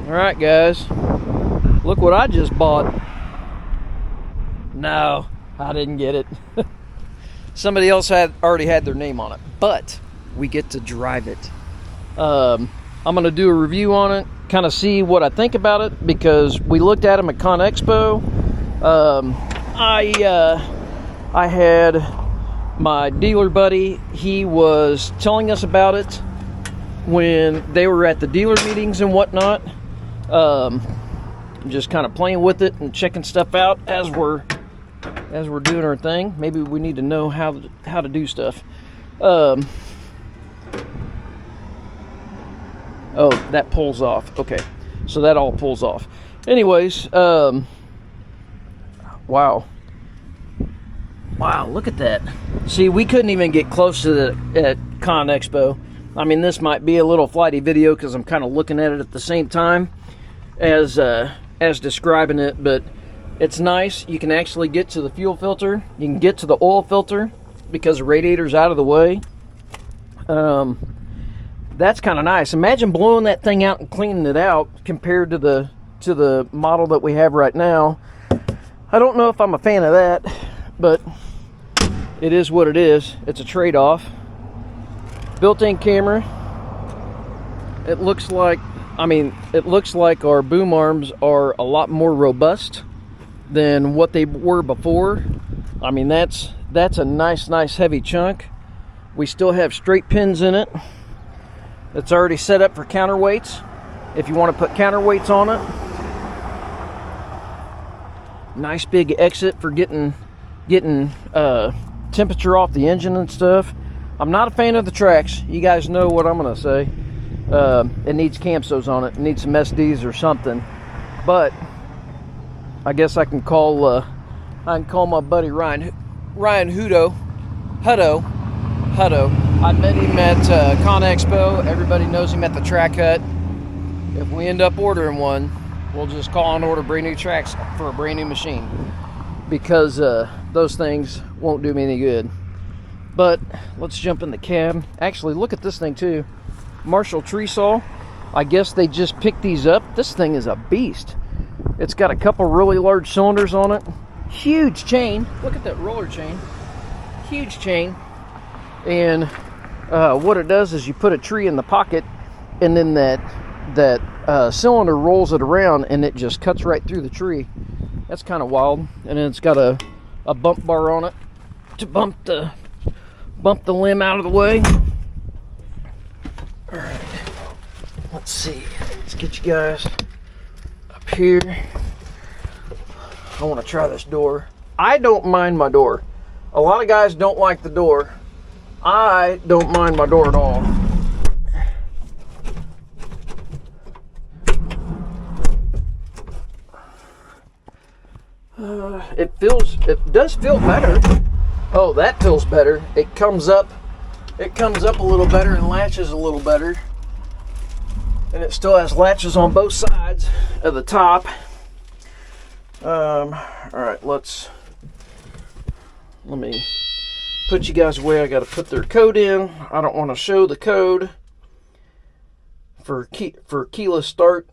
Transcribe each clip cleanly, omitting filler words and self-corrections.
Alright guys, look what I just bought. No, I didn't get it. Somebody else already had their name on it, but we get to drive it. I'm gonna do a review on it, kind of see what I think about it, because we looked at them at Con Expo. I had my dealer buddy, he was telling us about it when they were at the dealer meetings and whatnot. Just kind of playing with it and checking stuff out as we're doing our thing. Maybe we need to know how to do stuff. Oh, that pulls off. Okay, so that all pulls off. Anyways, wow, look at that. See, we couldn't even get close to at Con Expo. I mean, this might be a little flighty video because I'm kind of looking at it at the same time as describing it, but it's nice. You can actually get to the fuel filter. You can get to the oil filter because the radiator's out of the way. That's kind of nice. Imagine blowing that thing out and cleaning it out compared to the model that we have right now. I don't know if I'm a fan of that, but it is what it is. It's a trade-off. Built-in camera. It looks like our boom arms are a lot more robust than what they were before. I mean, that's a nice heavy chunk. We still have straight pins in it. It's already set up for counterweights if you want to put counterweights on it. Nice big exit for getting temperature off the engine and stuff. I'm not a fan of the tracks. You guys know what I'm gonna say. It needs Camsos on it. It needs some SDs or something. But I guess I can call my buddy Ryan Hutto. I met him at Con Expo. Everybody knows him at the track hut. If we end up ordering one, we'll just call and order brand new tracks for a brand new machine, because those things won't do me any good. But let's jump in the cab. Actually, look at this thing too. Marshall tree saw. I guess they just picked these up. This thing is a beast. It's got a couple really large cylinders on it. Huge chain. Look at that roller chain. Huge chain. And what it does is you put a tree in the pocket, and then that cylinder rolls it around, and it just cuts right through the tree. That's kind of wild. And then it's got a bump bar on it to bump the limb out of the way. All right, let's see. Let's get you guys up here. I want to try this door. I don't mind my door. A lot of guys don't like the door. I don't mind my door at all. It does feel better. Oh, that feels better. It comes up a little better and latches a little better. And it still has latches on both sides of the top. All right, let me put you guys away. I got to put their code in. I don't want to show the code for keyless start.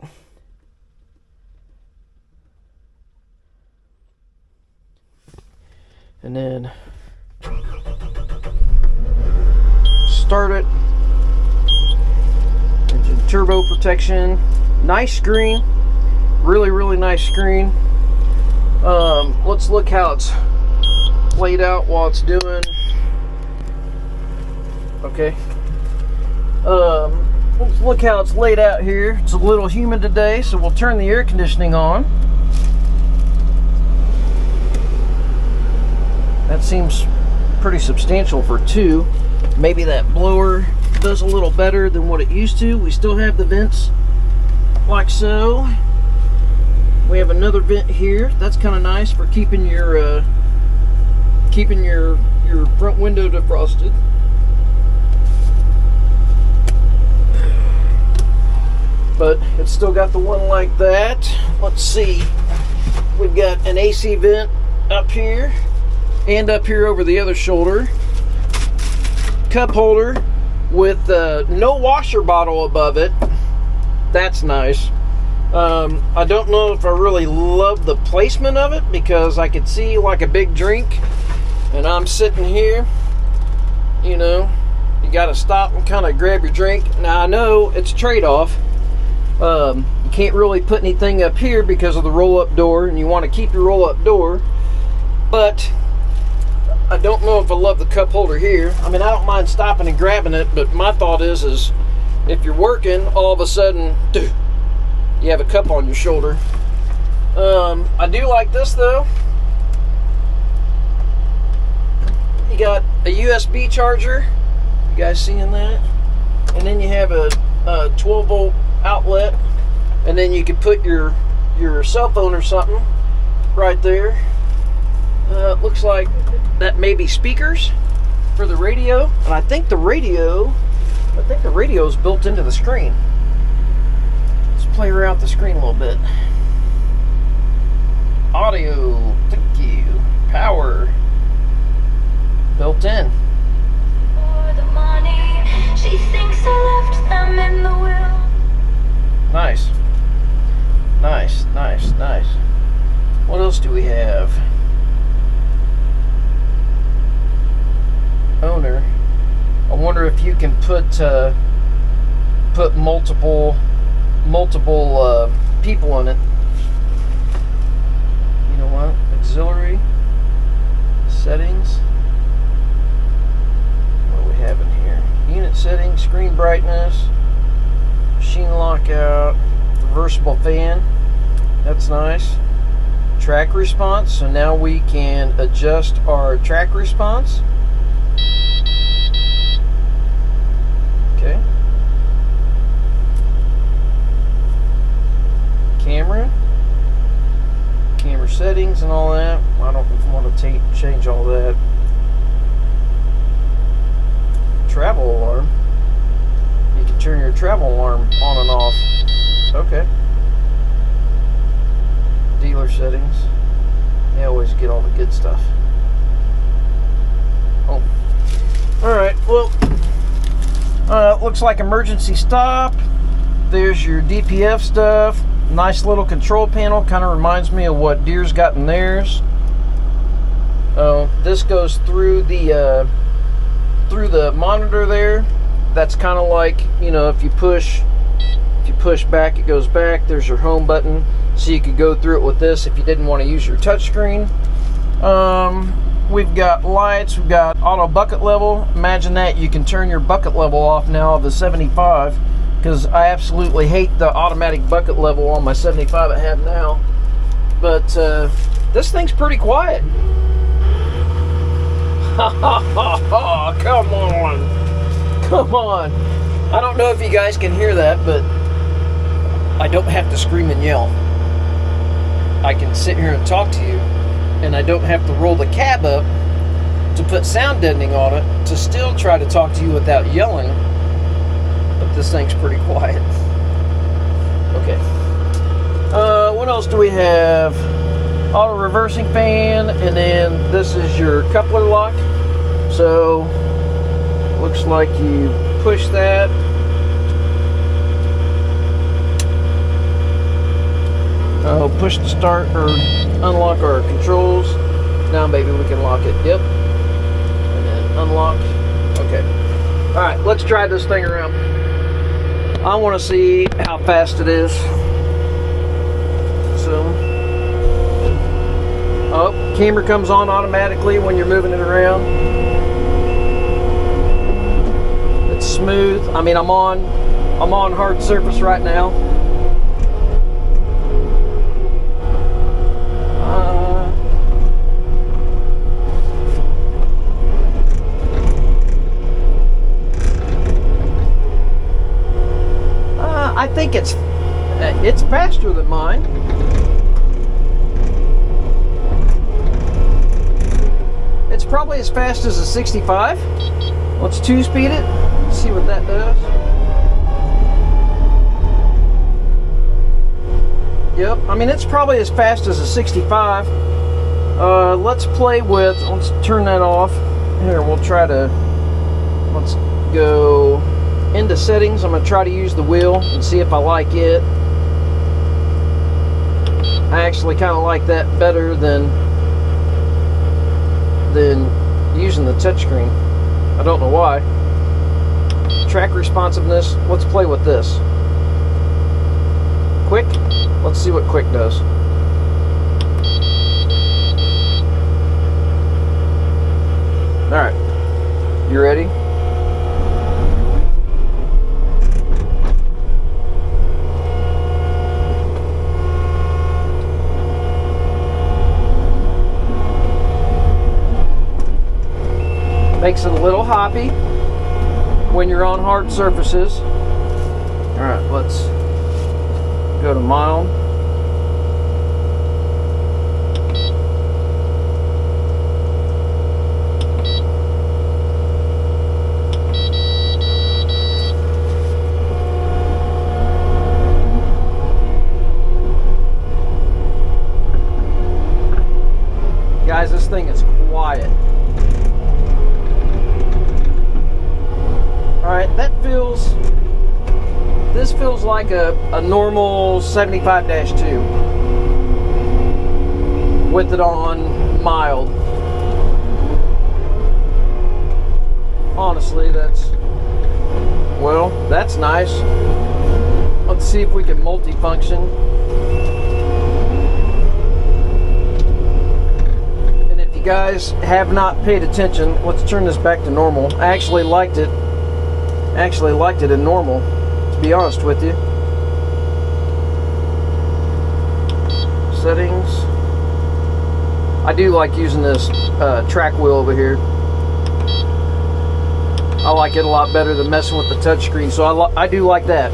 And then start it. Engine turbo protection. Nice screen. Really nice screen. Let's look how it's laid out while it's doing. Okay. Let's look how it's laid out here. It's a little humid today, so we'll turn the air conditioning on. That seems pretty substantial for two. Maybe that blower does a little better than what it used to. We still have the vents like so. We have another vent here. That's kind of nice for keeping your front window defrosted. But it's still got the one like that. Let's see. We've got an AC vent up here and up here over the other shoulder. Cup holder with no washer bottle above it. That's nice. I don't know if I really love the placement of it, because I could see like a big drink and I'm sitting here, you know, you got to stop and kind of grab your drink. Now I know it's a trade-off. You can't really put anything up here because of the roll-up door, and you want to keep your roll-up door, but I don't know if I love the cup holder here. I mean, I don't mind stopping and grabbing it, but my thought is if you're working, all of a sudden, you have a cup on your shoulder. I do like this though. You got a USB charger. You guys seeing that? And then you have a 12 volt outlet, and then you can put your cell phone or something right there. It looks like that may be speakers for the radio, and I think the radio is built into the screen. Play around the screen a little bit. Audio, thank you. Power, built in. For the money, she thinks I left them in the will. Nice. Nice, nice, nice. What else do we have? Owner. I wonder if you can put multiple people in it. You know what? Auxiliary settings. What do we have in here? Unit settings, screen brightness, machine lockout, reversible fan. That's nice. Track response. So now we can adjust our track response. Okay. Camera settings and all that. I don't want to change all that. Travel alarm. You can turn your travel alarm on and off. Okay. Dealer settings. You always get all the good stuff. Oh. Alright, well, looks like emergency stop. There's your DPF stuff. Nice little control panel. Kind of reminds me of what Deere's got in theirs. This goes through the monitor there. That's kind of like, you know, if you push back, it goes back. There's your home button, so you could go through it with this if you didn't want to use your touchscreen. We've got lights. We've got auto bucket level. Imagine that. You can turn your bucket level off now of the 75. Because I absolutely hate the automatic bucket level on my 75 I have now. But this thing's pretty quiet. Come on. I don't know if you guys can hear that, but I don't have to scream and yell. I can sit here and talk to you, and I don't have to roll the cab up to put sound deadening on it to still try to talk to you without yelling. But this thing's pretty quiet. Okay. What else do we have? Auto reversing fan, and then this is your coupler lock. So looks like you push that. Push to start or unlock our controls. Now maybe we can lock it. Yep. And then unlock. Okay. All right, let's try this thing around. I want to see how fast it is. So, camera comes on automatically when you're moving it around. It's smooth. I mean, I'm on hard surface right now. I think it's faster than mine. It's probably as fast as a 65. Let's 2-speed it. See what that does. Yep, I mean it's probably as fast as a 65. Let's turn that off. Here, let's go into settings. I'm going to try to use the wheel and see if I like it. I actually kind of like that better than using the touchscreen. I don't know why. Track responsiveness, let's play with this. Quick, let's see what quick does. Alright, you ready? Makes it a little hoppy when you're on hard surfaces. Alright, let's go to mild. Guys, this thing is quiet. Alright, this feels like a normal 75-2 with it on mild. Honestly, that's nice. Let's see if we can multi-function. And if you guys have not paid attention, let's turn this back to normal. I actually liked it in normal, to be honest with you. Settings. I do like using this track wheel over here. I like it a lot better than messing with the touchscreen, so I do like that.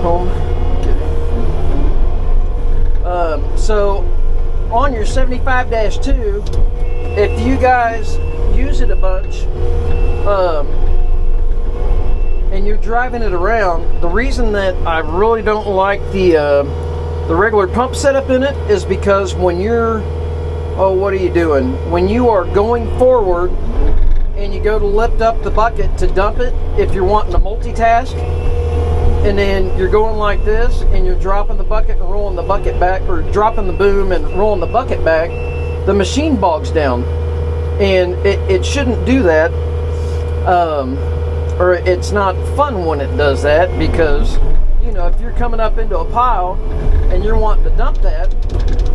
Home. So on your 75-2, if you guys use it a bunch, and you're driving it around, the reason that I really don't like the regular pump setup in it is because when you're, what are you doing? When you are going forward and you go to lift up the bucket to dump it, if you're wanting to multitask, and then you're going like this and you're dropping the bucket and rolling the bucket back, or dropping the boom and rolling the bucket back, the machine bogs down. And it shouldn't do that, or it's not fun when it does that, because, you know, if you're coming up into a pile and you're wanting to dump that,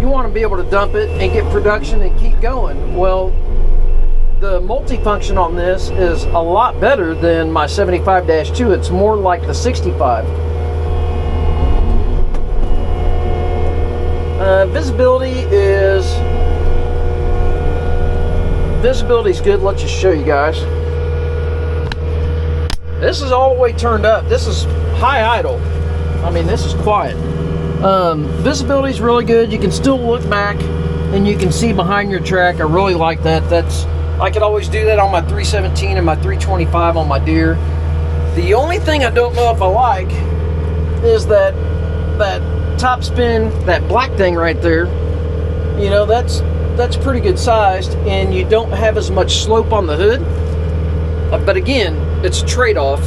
you want to be able to dump it and get production and keep going. Well, the multifunction on this is a lot better than my 75-2. It's more like the 65. Visibility's good. Let's just show you guys. This is all the way turned up. This is high idle. I mean, this is quiet. Visibility's really good. You can still look back and you can see behind your track. I really like that. I could always do that on my 317 and my 325 on my Deere. The only thing I don't know if I like is that top spin, that black thing right there. You know, that's pretty good sized, and you don't have as much slope on the hood. But again, it's a trade-off.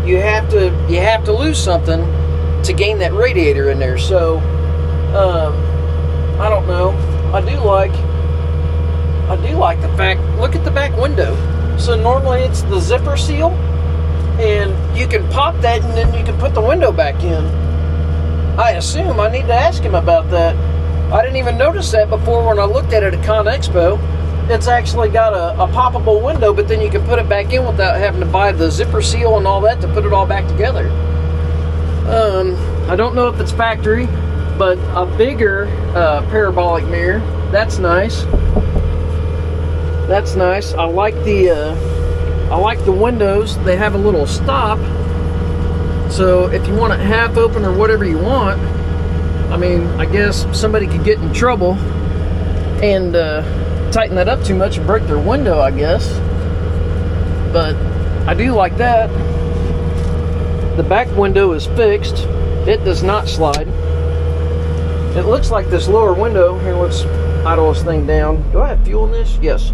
You have to lose something to gain that radiator in there. So I don't know. I do like the fact, look at the back window. So normally it's the zipper seal, and you can pop that and then you can put the window back in. I assume I need to ask him about that. I didn't even notice that before when I looked at it at Con Expo. It's actually got a poppable window, but then you can put it back in without having to buy the zipper seal and all that to put it all back together. I don't know if it's factory, but a bigger parabolic mirror, that's nice. That's nice. I like the windows. They have a little stop, so if you want it half open or whatever you want. I mean, I guess somebody could get in trouble and tighten that up too much and break their window, I guess. But I do like that. The back window is fixed. It does not slide. It looks like this lower window here. Let's idle this thing down. Do I have fuel in this? Yes.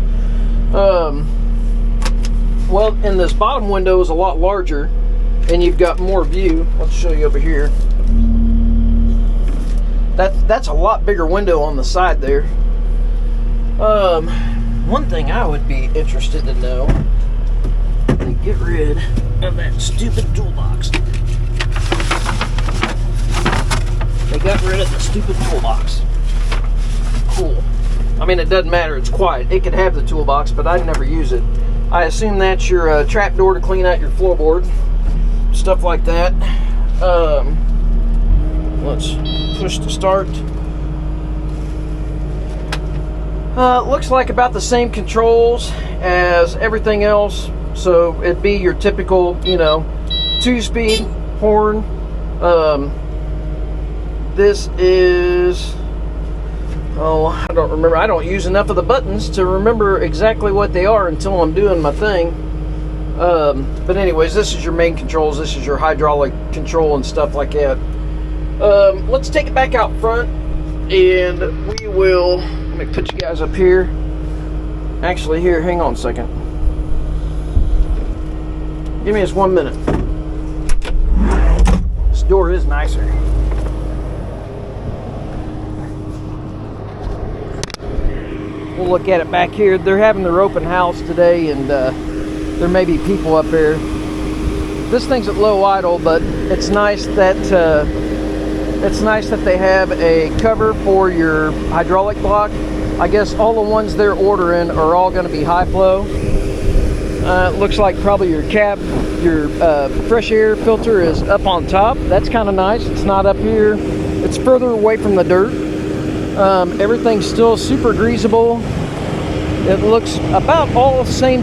Well, and this bottom window is a lot larger, and you've got more view. Let's show you over here. That's a lot bigger window on the side there. One thing I would be interested to know, to get rid of that stupid toolbox. They got rid of the stupid toolbox. Cool. I mean, it doesn't matter, it's quiet. It could have the toolbox, but I'd never use it. I assume that's your trap door to clean out your floorboard. Stuff like that. Let's push to start. Looks like about the same controls as everything else. So it'd be your typical, you know, 2-speed horn. This is, oh, I don't remember. I don't use enough of the buttons to remember exactly what they are until I'm doing my thing. But anyways, this is your main controls. This is your hydraulic control and stuff like that. Let's take it back out front, and we will, let me put you guys up here. Actually, here, hang on a second. Give me just 1 minute. This door is nicer. We'll look at it back here. They're having their open house today, and there may be people up there. This thing's at low idle, but it's nice that they have a cover for your hydraulic block. I guess all the ones they're ordering are all going to be high flow. It looks like probably your fresh air filter is up on top. That's kind of nice. It's not up here. It's further away from the dirt. Everything's still super greasable. It looks about all the same.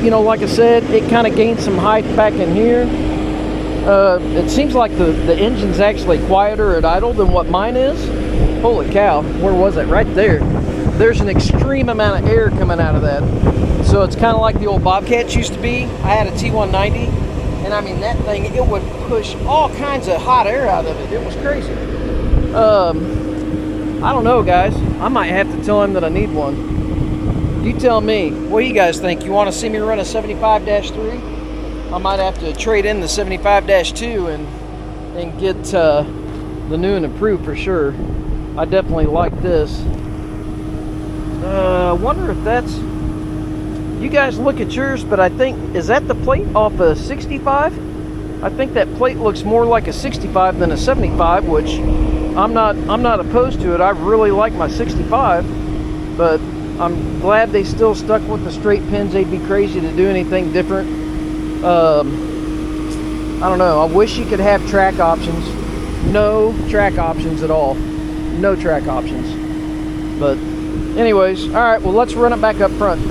You know, like I said, it kind of gained some height back in here. It seems like the engine's actually quieter at idle than what mine is. Holy cow, where was it? Right there. There's an extreme amount of air coming out of that. So it's kind of like the old Bobcats used to be. I had a T190, and I mean, that thing, it would push all kinds of hot air out of it. It was crazy. I don't know, guys. I might have to tell him that I need one. You tell me. What do you guys think? You want to see me run a 75-3? I might have to trade in the 75-2 and get the new and improved for sure. I definitely like this. I wonder if that's... You guys look at yours, but I think... Is that the plate off a 65? I think that plate looks more like a 65 than a 75, which I'm not opposed to it. I really like my 65, but I'm glad they still stuck with the straight pins. They'd be crazy to do anything different. I don't know. I wish you could have track options. No track options at all. No track options. But anyways, all right, well, let's run it back up front.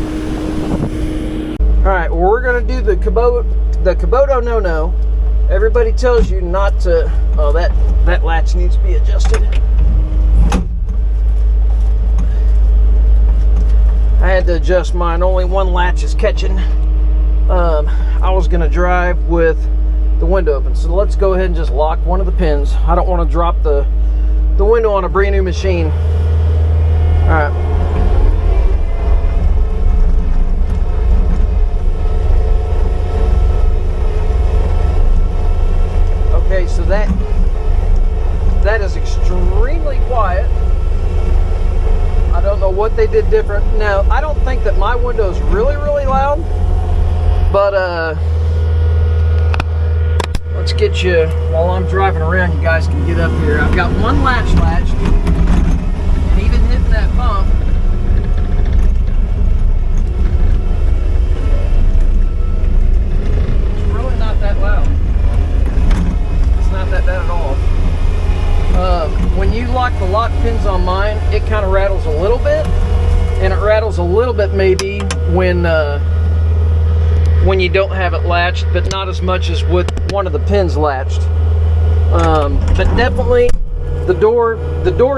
All right, well, we're gonna do the Kubota no-no. Everybody tells you not to, oh, that latch needs to be adjusted. I had to adjust mine. Only one latch is catching. I was gonna drive with the window open, so let's go ahead and just lock one of the pins. I don't want to drop the window on a brand new machine. All right. Okay, so that is extremely quiet. I don't know what they did different. Now, I don't think that my window is really loud, but let's get you, while I'm driving around, you guys can get up here. I've got one latch latched, and even hitting that bump, it's really not that loud. It's not that bad at all. When you lock the lock pins on mine, it kind of rattles a little bit, and it rattles a little bit maybe when you don't have it latched, but not as much as with one of the pins latched. But definitely the door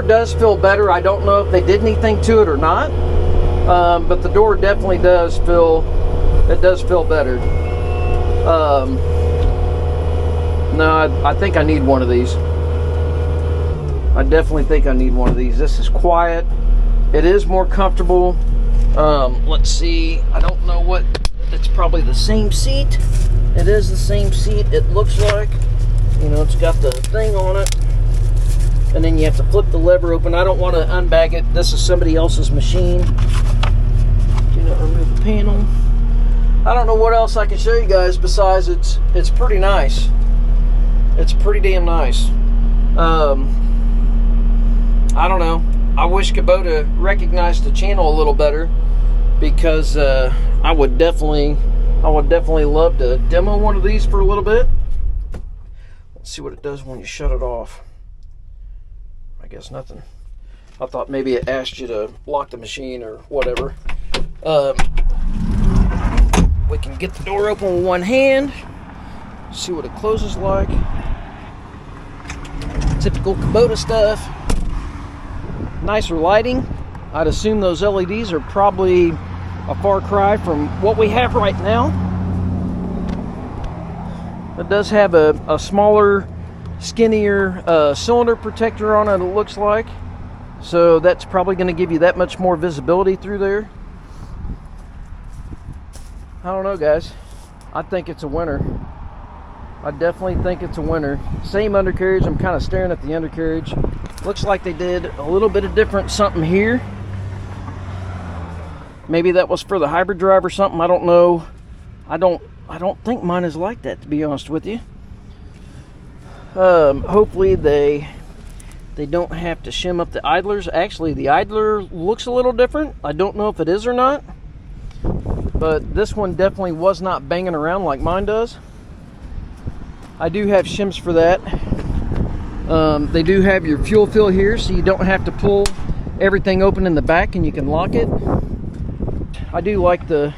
does feel better. I don't know if they did anything to it or not, but the door definitely does feel better. No, I think I need one of these. I definitely think I need one of these. This is quiet. It is more comfortable. Let's see. I don't know what. It's probably the same seat. It is the same seat. It looks like. You know, it's got the thing on it. and then you have to flip the lever open. I don't want to unbag it. This is somebody else's machine. Do not remove the panel. I don't know what else I can show you guys besides it's pretty nice. It's pretty damn nice. I don't know. I wish Kubota recognized the channel a little better, because I would definitely love to demo one of these for a little bit. Let's see what it does when you shut it off. I guess nothing. I thought maybe it asked you to lock the machine or whatever. We can get the door open with one hand. See what it closes like. Typical Kubota stuff. Nicer lighting. I'd assume those LEDs are probably a far cry from what we have right now. It does have a smaller, skinnier cylinder protector on it, it looks like. So that's probably going to give you that much more visibility through there. I don't know, guys. I think it's a winner. I definitely think it's a winner. Same undercarriage. I'm kind of staring at the undercarriage. Looks like they did a little bit of different something here. Maybe that was for the hybrid drive or something. I don't know. I don't think mine is like that, to be honest with you. Hopefully they don't have to shim up the idlers. Actually, the idler looks a little different. I don't know if it is or not. But this one definitely was not banging around like mine does. I do have shims for that. They do have your fuel fill here, so you don't have to pull everything open in the back, and you can lock it. I do like the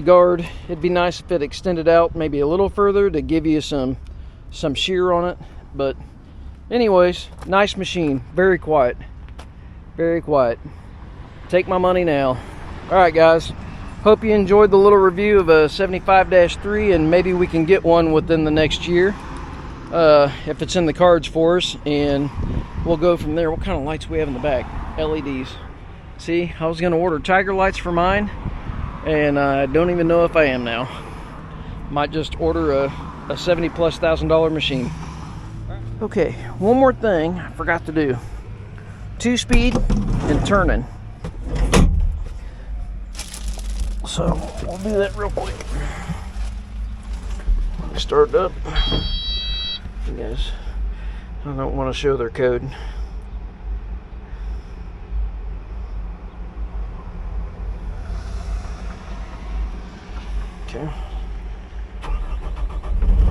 guard. It'd be nice if it extended out maybe a little further to give you some shear on it. But anyways, nice machine. Very quiet. Very quiet. Take my money now. Alright, guys. Hope you enjoyed the little review of a 75-3, and maybe we can get one within the next year. If it's in the cards for us, and we'll go from there. What kind of lights we have in the back? LEDs. See, I was going to order Tiger lights for mine, and I don't even know if I am now. Might just order a $70,000+ machine. Okay, one more thing I forgot to do. 2-speed and turning. So we'll do that real quick. Start it up. You guys, I don't want to show their code. Okay.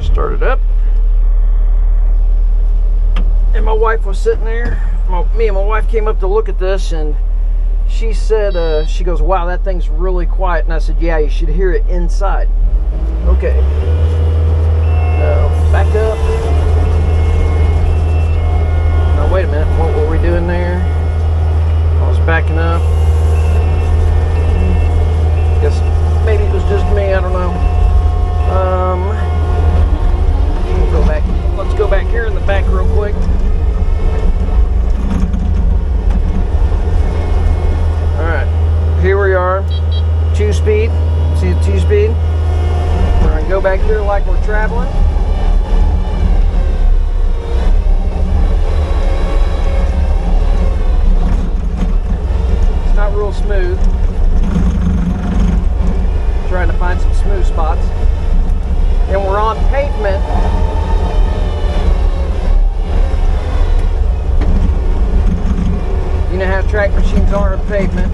Start it up. And my wife was sitting there. Me and my wife came up to look at this, and she said, she goes, "Wow, that thing's really quiet." And I said, "Yeah, you should hear it inside." Okay. Back up. Now, wait a minute. What were we doing there? I was backing up. Guess maybe it was just me. I don't know. We'll go back. Let's go back here in the back real quick. Alright, here we are, 2-speed, see the 2-speed? We're going to go back here like we're traveling. It's not real smooth. I'm trying to find some smooth spots. And we're on pavement. You know how track machines are on pavement.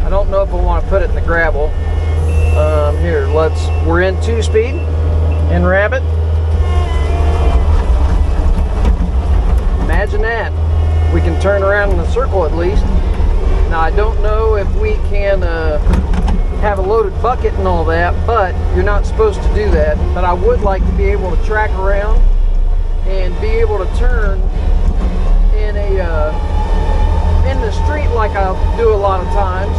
I don't know if I want to put it in the gravel. Here, we're in 2-speed in Rabbit. Imagine that. We can turn around in a circle at least. Now, I don't know if we can have a loaded bucket and all that, but you're not supposed to do that. But I would like to be able to track around and be able to turn in the street like I do a lot of times.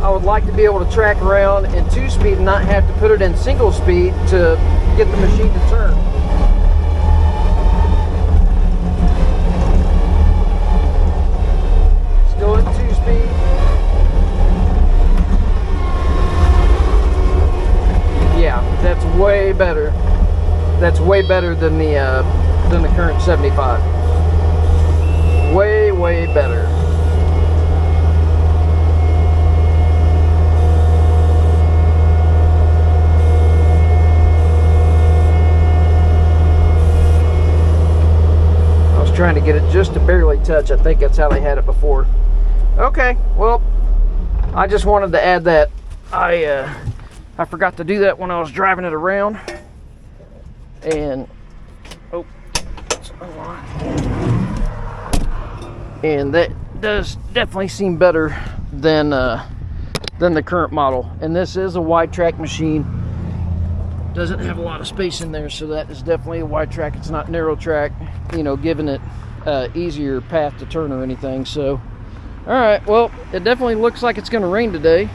I would like to be able to track around in 2-speed and not have to put it in single speed to get the machine to turn. Still in 2-speed. Yeah, that's way better. That's way better than the than the current 75. Way, way better. I was trying to get it just to barely touch. I think that's how they had it before. Okay, well, I just wanted to add that. I forgot to do that when I was driving it around. And oh, that's a lot. And that does definitely seem better than the current model. And this is a wide track machine. Doesn't have a lot of space in there, so that is definitely a wide track. It's not narrow track, you know, giving it easier path to turn or anything. So, all right, well, it definitely looks like it's going to rain today.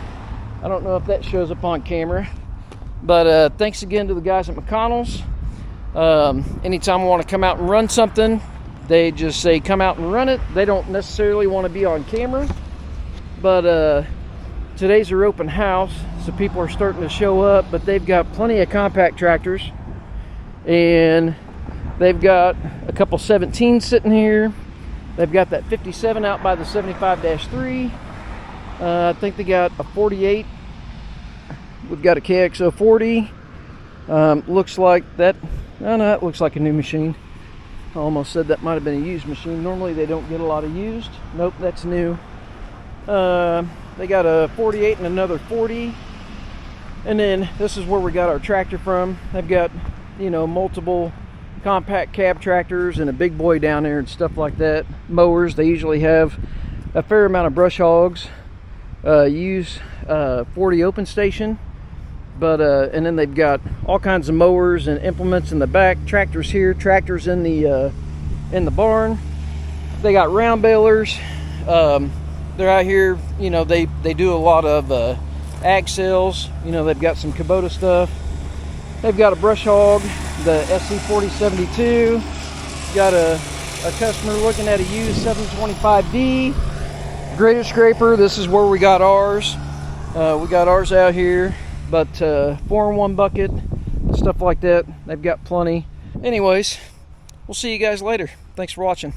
I don't know if that shows up on camera, but thanks again to the guys at McConnell's. Anytime I want to come out and run something, they just say come out and run it. They don't necessarily want to be on camera, but today's their open house, so people are starting to show up. But they've got plenty of compact tractors, and they've got a couple 17s sitting here. They've got that 57 out by the 75-3. I think they got a 48. We've got a KX040. Looks like that. No, it looks like a new machine. I almost said that might have been a used machine. Normally they don't get a lot of used. Nope, that's new. They got a 48 and another 40. And then this is where we got our tractor from. They've got, you know, multiple compact cab tractors and a big boy down there and stuff like that. Mowers, they usually have a fair amount of brush hogs. Use 40 open station. But and then they've got all kinds of mowers and implements in the back. Tractors here, tractors in the barn. They got round balers. They're out here, you know, they do a lot of ag sales. You know, they've got some Kubota stuff. They've got a brush hog, the SVL75-3. Got a customer looking at a used 725D. Grader scraper, this is where we got ours. We got ours out here. But 4-in-1 bucket, stuff like that, they've got plenty. Anyways, we'll see you guys later. Thanks for watching.